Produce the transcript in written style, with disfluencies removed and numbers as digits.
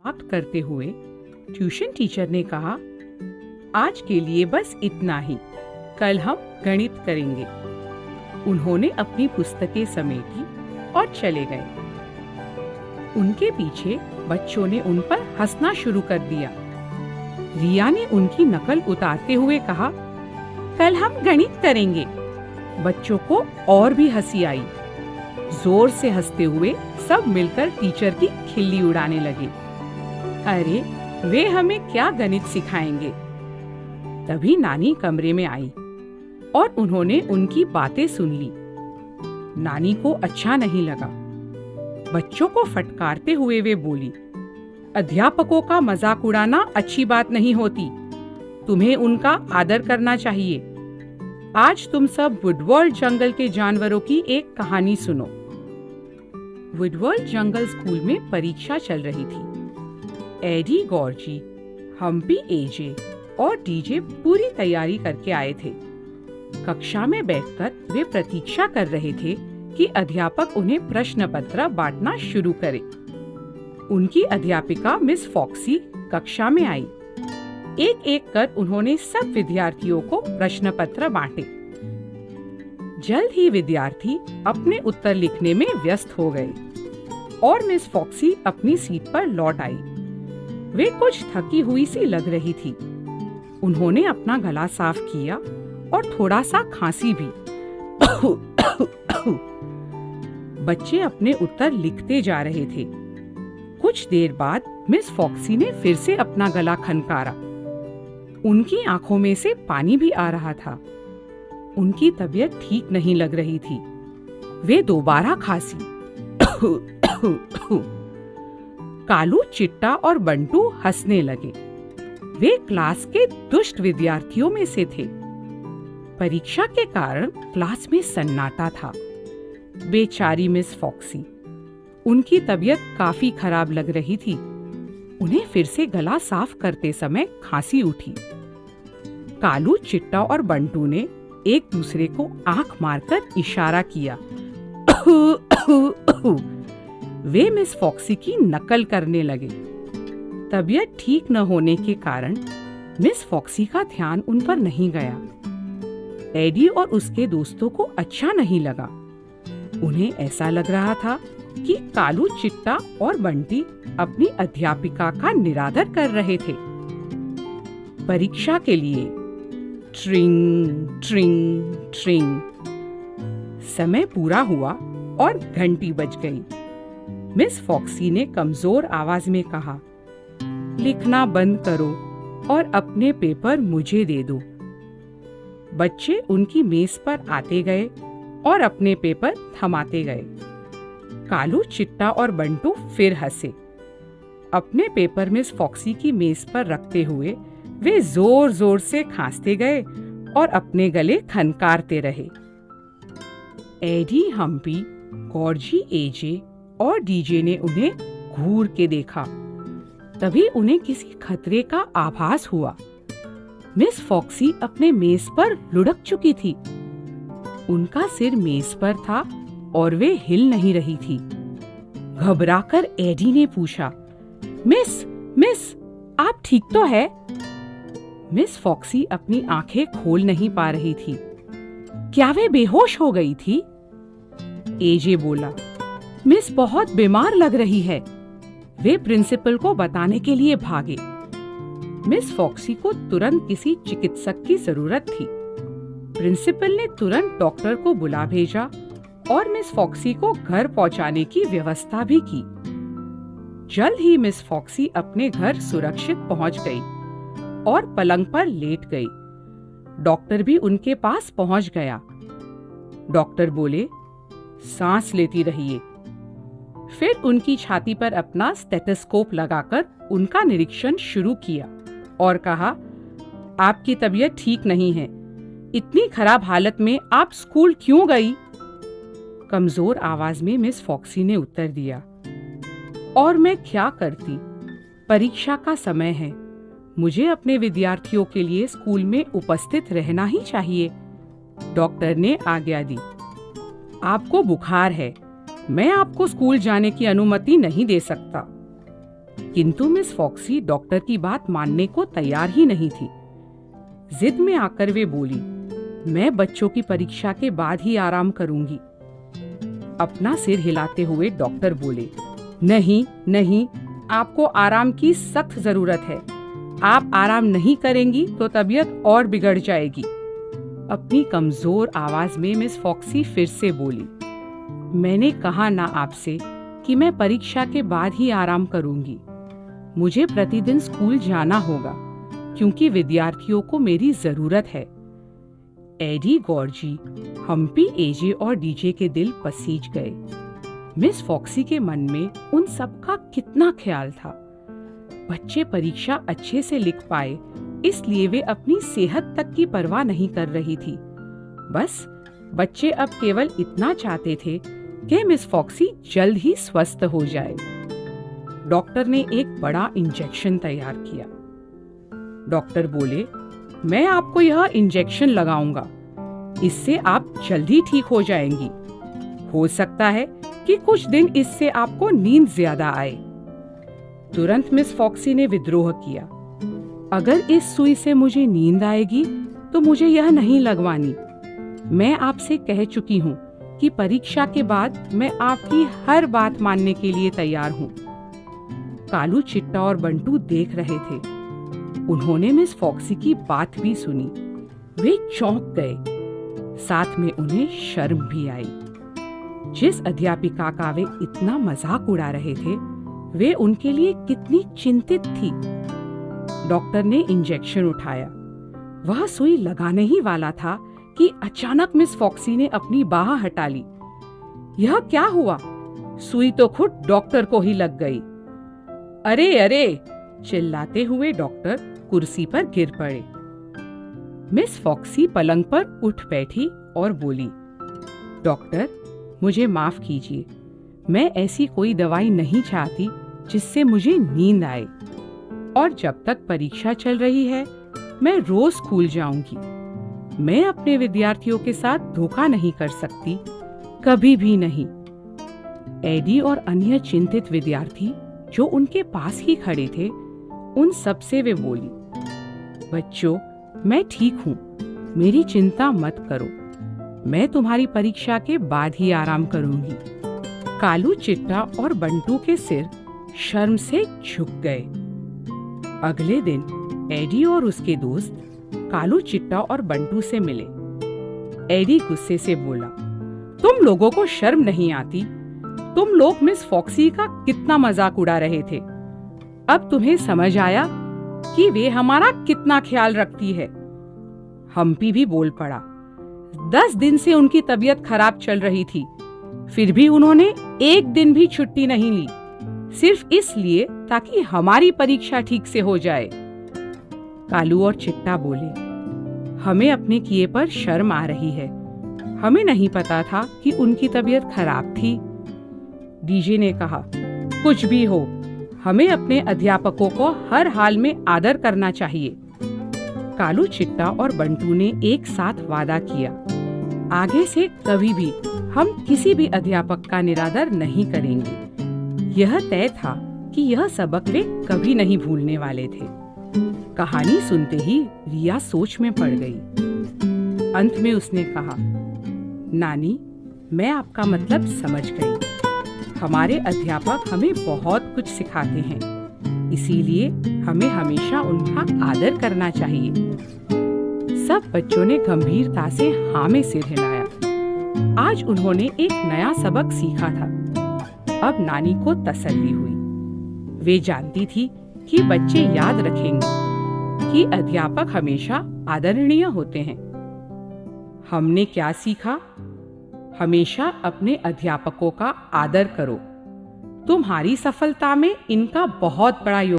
समाप्त करते हुए ट्यूशन टीचर ने कहा, आज के लिए बस इतना ही, कल हम गणित करेंगे। उन्होंने अपनी पुस्तकें समेटी और चले गए। उनके पीछे बच्चों ने उन पर हंसना शुरू कर दिया। रिया ने उनकी नकल उतारते हुए कहा, कल हम गणित करेंगे। बच्चों को और भी हंसी आई। जोर से हंसते हुए सब मिलकर टीचर की खिल्ली उड़ाने लगे। अरे, वे हमें क्या गणित सिखाएंगे। तभी नानी कमरे में आई और उन्होंने उनकी बातें सुन ली। नानी को अच्छा नहीं लगा। बच्चों को फटकारते हुए वे बोली, अध्यापकों का मजाक उड़ाना अच्छी बात नहीं होती। तुम्हें उनका आदर करना चाहिए। आज तुम सब वुडवर्ल्ड जंगल के जानवरों की एक कहानी सुनो। वुडवर्ल्ड जंगल स्कूल में परीक्षा चल रही थी। एडी गॉर्जी, हम्पी एजे और डीजे पूरी तैयारी करके आए थे। कक्षा में बैठकर वे प्रतीक्षा कर रहे थे कि अध्यापक उन्हें प्रश्न पत्र बांटना शुरू करे। उनकी अध्यापिका मिस फॉक्सी कक्षा में आई। एक एक कर उन्होंने सब विद्यार्थियों को प्रश्न पत्र बांटे। जल्द ही विद्यार्थी अपने उत्तर लिखने में व्यस्त हो गए और मिस फॉक्सी अपनी सीट पर लौट आई। वे कुछ थकी हुई सी लग रही थी। उन्होंने अपना गला साफ किया और थोड़ा सा खांसी भी। बच्चे अपने उत्तर लिखते जा रहे थे। कुछ देर बाद मिस फॉक्सी ने फिर से अपना गला खनकारा। उनकी आंखों में से पानी भी आ रहा था। उनकी तबीयत ठीक नहीं लग रही थी। वे दोबारा खांसी। कालू, चिट्टा और बंटू हंसने लगे। वे क्लास के दुष्ट विद्यार्थियों में से थे। परीक्षा के कारण क्लास में सन्नाटा था। बेचारी मिस फॉक्सी, उनकी तबीयत काफी खराब लग रही थी। उन्हें फिर से गला साफ करते समय खांसी उठी। कालू, चिट्टा और बंटू ने एक दूसरे को आंख मारकर इशारा किया। वे मिस फॉक्सी की नकल करने लगे। तबीयत ठीक न होने के कारण मिस फॉक्सी का ध्यान उन पर नहीं गया। एडी और उसके दोस्तों को अच्छा नहीं लगा। उन्हें ऐसा लग रहा था कि कालू, चिट्टा और बंटी अपनी अध्यापिका का निरादर कर रहे थे। परीक्षा के लिए ट्रिंग ट्रिंग ट्रिंग समय पूरा हुआ और घंटी बज गई। मिस फॉक्सी ने कमजोर आवाज में कहा, लिखना बंद करो और अपने पेपर मुझे दे दो। बच्चे उनकी मेज पर आते गए और अपने पेपर थमाते गए। कालू, चिट्टा और बंटू फिर हंसे। अपने पेपर मिस फॉक्सी की मेज पर रखते हुए वे जोर जोर से खांसते गए और अपने गले खनकारते रहे। एडी, हम्पी, गॉर्जी, एजे और डीजे ने उन्हें घूर के देखा। तभी उन्हें किसी खतरे का आभास हुआ। मिस फॉक्सी अपने मेज पर लुढ़क चुकी थी। उनका सिर मेज पर था और वे हिल नहीं रही थी। घबराकर एडी ने पूछा, मिस मिस आप ठीक तो है? मिस फॉक्सी अपनी आंखें खोल नहीं पा रही थी। क्या वे बेहोश हो गई थी? एजे बोला, मिस बहुत बीमार लग रही है। वे प्रिंसिपल को बताने के लिए भागे। मिस फॉक्सी को तुरंत किसी चिकित्सक की जरूरत थी। प्रिंसिपल ने तुरंत डॉक्टर को बुला भेजा और मिस फॉक्सी को घर पहुंचाने की व्यवस्था भी की। जल्द ही मिस फॉक्सी अपने घर सुरक्षित पहुंच गई और पलंग पर लेट गई। डॉक्टर भी उनके पास पहुंच गया। डॉक्टर बोले, सांस लेती रहिए। फिर उनकी छाती पर अपना स्टेथोस्कोप लगाकर उनका निरीक्षण शुरू किया और कहा, आपकी तबीयत ठीक नहीं है। इतनी खराब हालत में आप स्कूल क्यों गई? कमजोर आवाज में मिस फॉक्सी ने उत्तर दिया, और मैं क्या करती? परीक्षा का समय है। मुझे अपने विद्यार्थियों के लिए स्कूल में उपस्थित रहना ही चाहिए। डॉक्टर ने आज्ञा दी, आपको बुखार है, मैं आपको स्कूल जाने की अनुमति नहीं दे सकता। किंतु मिस फॉक्सी डॉक्टर की बात मानने को तैयार ही नहीं थी। जिद में आकर वे बोली, मैं बच्चों की परीक्षा के बाद ही आराम करूंगी। अपना सिर हिलाते हुए डॉक्टर बोले, नहीं नहीं, आपको आराम की सख्त जरूरत है। आप आराम नहीं करेंगी तो तबीयत और बिगड़ जाएगी। अपनी कमजोर आवाज में मिस फॉक्सी फिर से बोली, मैंने कहा ना आपसे कि मैं परीक्षा के बाद ही आराम करूंगी। मुझे प्रतिदिन स्कूल जाना होगा क्योंकि विद्यार्थियों को मेरी जरूरत है। एडी, गॉर्जी, हम्पी, एजे और डीजे के दिल पसीज गए। मिस फॉक्सी के मन में उन सब का कितना ख्याल था। बच्चे परीक्षा अच्छे से लिख पाए, इसलिए वे अपनी सेहत तक की परवाह नहीं कर रही थी। बस बच्चे अब केवल इतना चाहते थे कि मिस फॉक्सी जल्द ही स्वस्थ हो जाए। डॉक्टर ने एक बड़ा इंजेक्शन तैयार किया। डॉक्टर बोले, मैं आपको यह इंजेक्शन लगाऊंगा, इससे आप जल्दी ठीक हो जाएंगी। हो सकता है कि कुछ दिन इससे आपको नींद ज्यादा आए। तुरंत मिस फॉक्सी ने विद्रोह किया, अगर इस सुई से मुझे नींद आएगी तो मुझे यह नहीं लगवानी। मैं आपसे कह चुकी हूँ कि परीक्षा के बाद मैं आपकी हर बात मानने के लिए तैयार हूँ। कालू, चिट्टा और बंटू देख रहे थे। उन्होंने मिस फॉक्सी की बात भी सुनी। वे चौंक गए, साथ में उन्हें शर्म भी आई। जिस अध्यापिका का वे इतना मजाक उड़ा रहे थे, वे उनके लिए कितनी चिंतित थी। डॉक्टर ने इंजेक्शन उठाया। वह सुई लगाने ही वाला था कि अचानक मिस फॉक्सी ने अपनी बाह हटा ली। यह क्या हुआ? सुई तो खुद डॉक्टर को ही लग गई। अरे अरे, चिल्लाते हुए डॉक्टर कुर्सी पर गिर पड़े। मिस फॉक्सी पलंग पर उठ बैठी और बोली, डॉक्टर, मुझे माफ कीजिए। मैं ऐसी कोई दवाई नहीं चाहती जिससे मुझे नींद आए, और जब तक परीक्षा चल रही है मैं रोज स्कूल जाऊंगी। मैं अपने विद्यार्थियों के साथ धोखा नहीं कर सकती, कभी भी नहीं। एडी और अन्य चिंतित विद्यार्थी जो उनके पास ही खड़े थे, उन सब से वे बोली, बच्चों, मैं ठीक हूँ, मेरी चिंता मत करो। मैं तुम्हारी परीक्षा के बाद ही आराम करूंगी। कालू, चिट्टा और बंटू के सिर शर्म से झुक गए। अगले दिन एडी और उसके दोस्त कालू, चिट्टा और बंटू से मिले। एडी गुस्से से बोला, तुम लोगों को शर्म नहीं आती? तुम लोग मिस फॉक्सी का कितना मजाक उड़ा रहे थे। अब तुम्हें समझ आया कि वे हमारा कितना ख्याल रखती है। हम्पी भी बोल पड़ा, 10 दिन से उनकी तबीयत खराब चल रही थी, फिर भी उन्होंने एक दिन भी छुट्टी नहीं ली, सिर्फ इसलिए ताकि हमारी परीक्षा ठीक से हो जाए। कालू और चिट्टा बोले, हमें अपने किए पर शर्म आ रही है। हमें नहीं पता था कि उनकी तबीयत खराब थी। डीजे ने कहा, कुछ भी हो, हमें अपने अध्यापकों को हर हाल में आदर करना चाहिए। कालू, चिट्टा और बंटू ने एक साथ वादा किया, आगे से कभी भी हम किसी भी अध्यापक का निरादर नहीं करेंगे। यह तय था कि यह सबक वे कभी नहीं भूलने वाले थे। कहानी सुनते ही रिया सोच में पड़ गई। अंत में उसने कहा, नानी, मैं आपका मतलब समझ गई। हमारे अध्यापक हमें बहुत कुछ सिखाते हैं, इसीलिए हमें हमेशा उनका आदर करना चाहिए। सब बच्चों ने गंभीरता से हाँ में सिर हिलाया। आज उन्होंने एक नया सबक सीखा था। अब नानी को तसल्ली हुई। वे जानती थी कि बच्चे याद रखेंगे कि अध्यापक हमेशा आदरणीय होते हैं। हमने क्या सीखा? हमेशा अपने अध्यापकों का आदर करो। तुम्हारी सफलता में इनका बहुत बड़ा